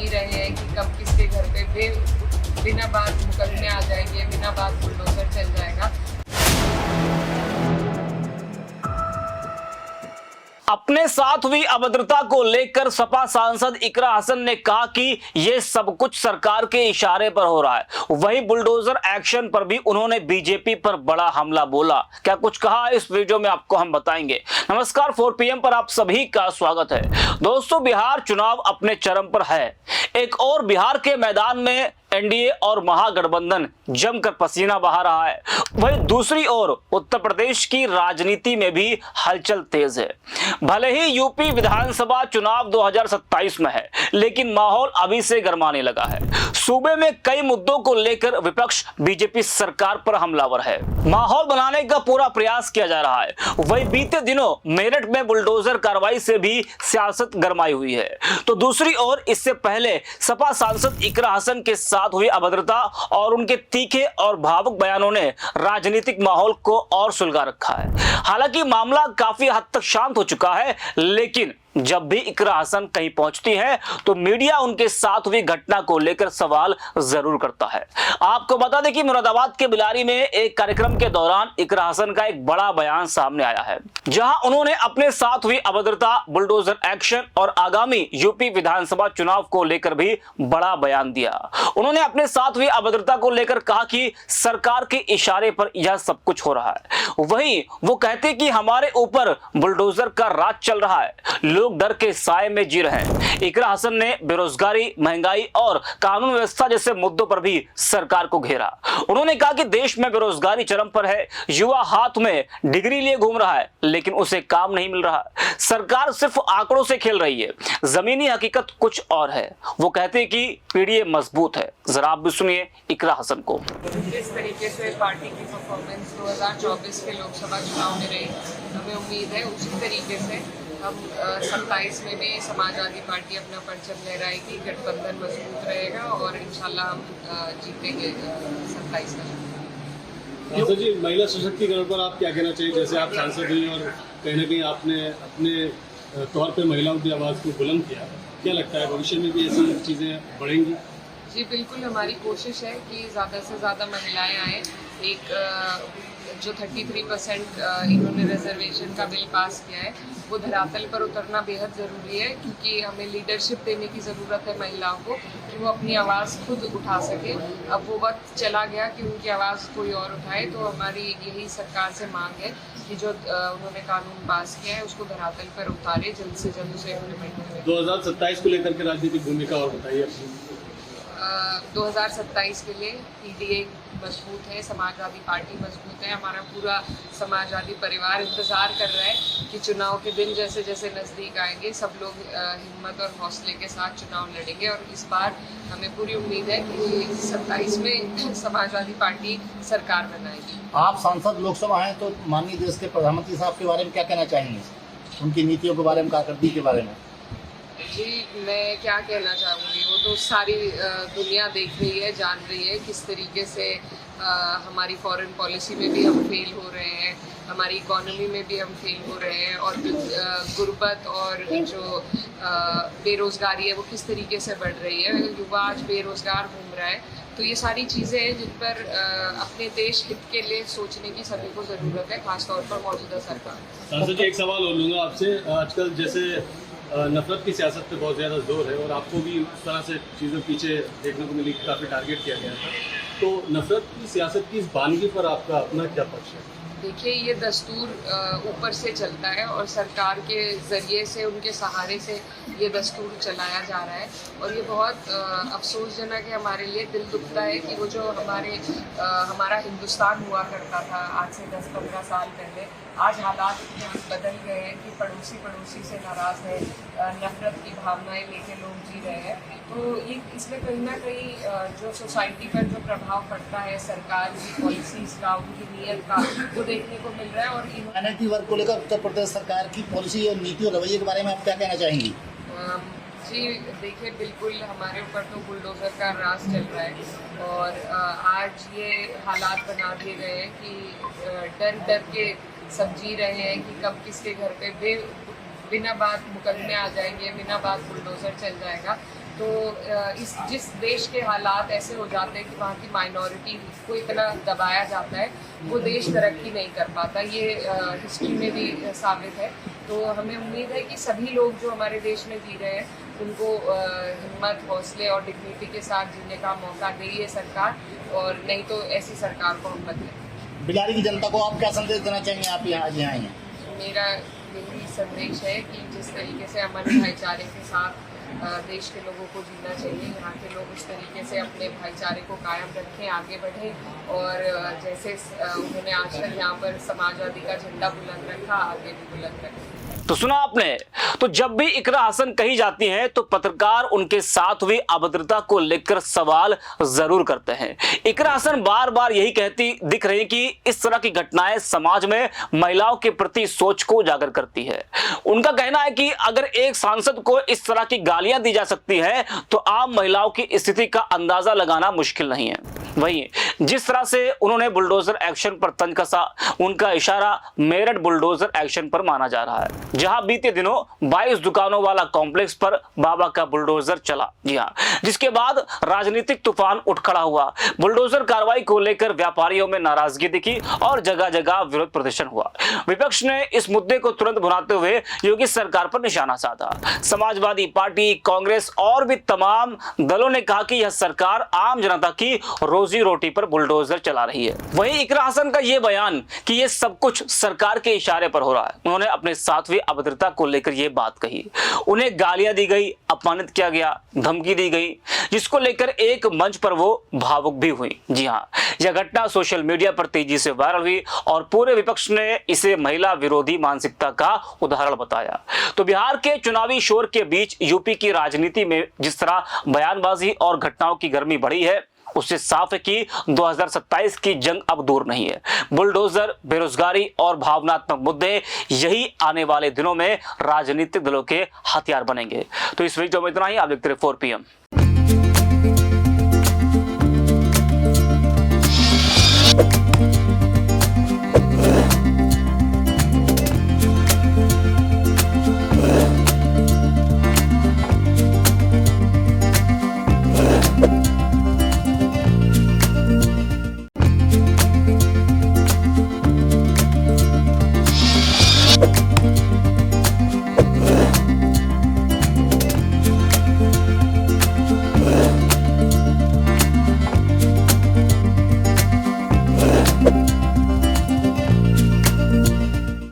जी रहे हैं कि कब किसके घर पे बिना बात मुकदमे आ जाएंगे, बिना बात बुलडोजर चल जाएगा। अपने साथ हुई अभद्रता को लेकर सपा सांसद इकरा हसन ने कहा कि यह सब कुछ सरकार के इशारे पर हो रहा है। वहीं बुलडोजर एक्शन पर भी उन्होंने बीजेपी पर बड़ा हमला बोला। क्या कुछ कहा इस वीडियो में आपको हम बताएंगे। नमस्कार, 4 PM पर आप सभी का स्वागत है। दोस्तों, बिहार चुनाव अपने चरम पर है। एक और बिहार के मैदान में एनडीए और महागठबंधन जमकर पसीना बहा रहा है। वहीं दूसरी ओर उत्तर प्रदेश की राजनीति में भी हलचल तेज है। भले ही यूपी विधानसभा चुनाव 2027 में है, लेकिन माहौल अभी से गर्माने लगा है। सूबे में कई मुद्दों को लेकर विपक्ष बीजेपी सरकार पर हमलावर है। माहौल बनाने का पूरा प्रयास किया जा रहा है। वहीं बीते दिनों मेरठ में बुलडोजर कार्रवाई से भी सियासत गरमाई हुई है। तो दूसरी ओर इससे पहले सपा सांसद इकरा हसन के साथ हुई अभद्रता और उनके तीखे और भावुक बयानों ने राजनीतिक माहौल को और सुलगा रखा है। हालांकि मामला काफी हद तक शांत हो चुका है, लेकिन जब भी इकरा हसन कहीं पहुंचती है तो मीडिया उनके साथ हुई घटना को लेकर सवाल जरूर करता है। आपको बता दें कि मुरादाबाद के बिलारी में एक कार्यक्रम के दौरान इकरा हसन का एक बड़ा बयान सामने आया है, जहां उन्होंने अपने साथ हुई अभद्रता, बुलडोजर एक्शन और आगामी यूपी विधानसभा चुनाव को लेकर भी बड़ा बयान दिया। उन्होंने अपने साथ हुई अभद्रता को लेकर कहा कि सरकार के इशारे पर यह सब कुछ हो रहा है। वहीं वो कहते कि हमारे ऊपर बुलडोजर का राज चल रहा है, लोग डर के साए में जी रहे हैं। इकरा हसन ने बेरोजगारी, महंगाई और कानून व्यवस्था जैसे मुद्दों पर भी सरकार को घेरा। उन्होंने कहा कि देश में बेरोजगारी चरम पर है, युवा हाथ में डिग्री लिए घूम रहा है लेकिन उसे काम नहीं मिल रहा। सरकार सिर्फ आंकड़ों से खेल रही है, जमीनी हकीकत कुछ और है। वो कहते हैं कि पीडीए मजबूत है। जरा आप भी सुनिए इकरा हसन को। जिस तरीके से पार्टी की परफॉर्मेंस 2024 के लोकसभा चुनाव में रही, हमें उम्मीद है उसी तरीके से हम 27 में भी समाजवादी पार्टी अपना परचम लहराएगी, गठबंधन मजबूत रहेगा और इंशाल्लाह हम जीतेंगे 27 में। सांसद जी, महिला सशक्तिकरण पर आप क्या कहना चाहिए? जैसे आप सांसद हुई और कहीं ना कहीं आपने अपने तौर पे महिलाओं की आवाज़ को बुलंद किया, क्या लगता है भविष्य में भी ऐसी चीज़ें बढ़ेंगी? जी बिल्कुल, हमारी कोशिश है कि ज़्यादा से ज़्यादा महिलाएं आएँ। एक जो 33% इन्होंने रिजर्वेशन का बिल पास किया है, वो धरातल पर उतरना बेहद ज़रूरी है, क्योंकि हमें लीडरशिप देने की ज़रूरत है महिलाओं को कि वो अपनी आवाज़ खुद उठा सके। अब वो वक्त चला गया कि उनकी आवाज़ कोई और उठाए, तो हमारी यही सरकार से मांग है कि जो उन्होंने कानून पास किया है उसको धरातल पर उतारे, जल्द से जल्द उसे इम्प्लीमेंट करें। 2027 को लेकर के राजनीतिक भूमिका और बताइए अपनी। 2027 के लिए पीडीए मजबूत है, समाजवादी पार्टी मजबूत है। हमारा पूरा समाजवादी परिवार इंतज़ार कर रहा है कि चुनाव के दिन जैसे जैसे नज़दीक आएंगे सब लोग हिम्मत और हौसले के साथ चुनाव लड़ेंगे और इस बार हमें पूरी उम्मीद है कि 27 में समाजवादी पार्टी सरकार बनाएगी। आप सांसद लोकसभा हैं तो माननीय देश के प्रधानमंत्री साहब के बारे में क्या कहना चाहेंगे, उनकी नीतियों के बारे में, कारकर्दगी के बारे में? जी, मैं क्या कहना चाहूँगी, वो तो सारी दुनिया देख रही है, जान रही है किस तरीके से हमारी फॉरेन पॉलिसी में भी हम फेल हो रहे हैं, हमारी इकोनॉमी में भी हम फेल हो रहे हैं और गुर्बत और जो बेरोज़गारी है वो किस तरीके से बढ़ रही है। युवा आज बेरोज़गार घूम रहा है। तो ये सारी चीज़ें हैं जिन पर अपने देश हित के लिए सोचने की सभी को ज़रूरत है, खासतौर पर मौजूदा सरकार। सांसद जी, एक सवाल और लूँगा आपसे। आजकल जैसे नफरत की सियासत पे बहुत ज़्यादा जोर है और आपको भी उस तरह से चीज़ें पीछे देखने को मिली, काफ़ी टारगेट किया गया था, तो नफरत की सियासत की इस वानगी पर आपका अपना क्या पक्ष है? देखिए, ये दस्तूर ऊपर से चलता है और सरकार के ज़रिए से, उनके सहारे से ये दस्तूर चलाया जा रहा है और ये बहुत अफसोसजनक है। हमारे लिए दिल दुखता है कि वो जो हमारा हिंदुस्तान हुआ करता था आज से 10-15 साल पहले, आज हालात इतने बदल गए हैं कि पड़ोसी से नाराज़ है, नफरत की भावनाएं लेके लोग जी रहे हैं। तो ये इसमें कहीं ना कहीं जो सोसाइटी पर जो प्रभाव पड़ता है सरकार की पॉलिसीज़ का, उनकी नीयत का, वो देखने को मिल रहा है। और माइनॉरिटी वर्ग को लेकर उत्तर प्रदेश सरकार की पॉलिसी और नीति और रवैये के बारे में आप क्या कहना चाहेंगी? जी देखिए, बिल्कुल हमारे ऊपर तो बुलडोज़र का राज चल रहा है और आज ये हालात बना दिए गए हैं कि डर डर के सब जी रहे हैं कि कब किसके घर पे बिना बात मुकदमे आ जाएंगे, बिना बात बुलडोज़र चल जाएगा। तो जिस देश के हालात ऐसे हो जाते हैं कि वहाँ की माइनॉरिटी को इतना दबाया जाता है, वो देश तरक्की नहीं कर पाता। ये हिस्ट्री में भी साबित है। तो हमें उम्मीद है कि सभी लोग जो हमारे देश में जी रहे हैं उनको हिम्मत, हौसले और डिग्निटी के साथ जीने का मौका दे ये सरकार, और नहीं तो ऐसी सरकार को हम बदलें। बिलारी की जनता को आप क्या संदेश देना चाहेंगे? आप यहाँ आज यहाँ आए हैं। मेरा यही संदेश है कि जिस तरीके से अमन भाईचारे के साथ देश के लोगों को जीना चाहिए, यहाँ के लोग उस तरीके से अपने भाईचारे को कायम रखें, आगे बढ़ें, और जैसे उन्होंने आज तक यहाँ पर समाजवादी का झंडा बुलंद रखा, आगे भी बुलंद रखें। तो सुना आपने। तो जब भी इकरा हसन कही जाती हैं तो पत्रकार उनके साथ हुई अभद्रता को लेकर सवाल जरूर करते हैं। इकरा हसन बार बार यही कहती दिख रही कि इस तरह की घटनाएं समाज में महिलाओं के प्रति सोच को उजागर करती है। उनका कहना है कि अगर एक सांसद को इस तरह की गालियां दी जा सकती है तो आम महिलाओं की स्थिति का अंदाजा लगाना मुश्किल नहीं है। वहीं जिस तरह से उन्होंने बुलडोजर एक्शन पर तंज कसा, उनका इशारा मेरठ बुलडोजर एक्शन पर माना जा रहा है, जहां बीते दिनों 22 दुकानों वाला कॉम्प्लेक्स पर बाबा का बुलडोजर चला। जी हां, जिसके बाद राजनीतिक तूफान उठ खड़ा हुआ। बुलडोजर कार्रवाई को लेकर व्यापारियों में नाराजगी दिखी और जगह जगह विरोध प्रदर्शन हुआ। विपक्ष ने इस मुद्दे को तुरंत भुनाते हुए योगी सरकार पर निशाना साधा। समाजवादी पार्टी, कांग्रेस और भी तमाम दलों ने कहा कि यह सरकार आम जनता की रोजी रोटी पर बुलडोजर चला रही है। वहीं इकरा हसन का यह बयान कि यह सब कुछ सरकार के इशारे पर हो रहा है, उन्होंने अपने साथवी अभद्रता को लेकर यह बात कही। उन्हें गालियां दी गई, अपमानित किया गया, धमकी दी गई, जिसको लेकर एक मंच पर वो भावुक भी हुई। जी हां, यह घटना सोशल मीडिया पर तेजी से वायरल हुई और पूरे विपक्ष ने इसे महिला विरोधी मानसिकता का उदाहरण बताया। तो बिहार के चुनावी शोर के बीच यूपी की राजनीति में जिस तरह बयानबाजी और घटनाओं की गर्मी बढ़ी है, उससे साफ है कि 2027 की जंग अब दूर नहीं है। बुलडोजर, बेरोजगारी और भावनात्मक मुद्दे यही आने वाले दिनों में राजनीतिक दलों के हथियार बनेंगे। तो इस वीडियो में इतना ही। आप देखते रहिए 4 PM।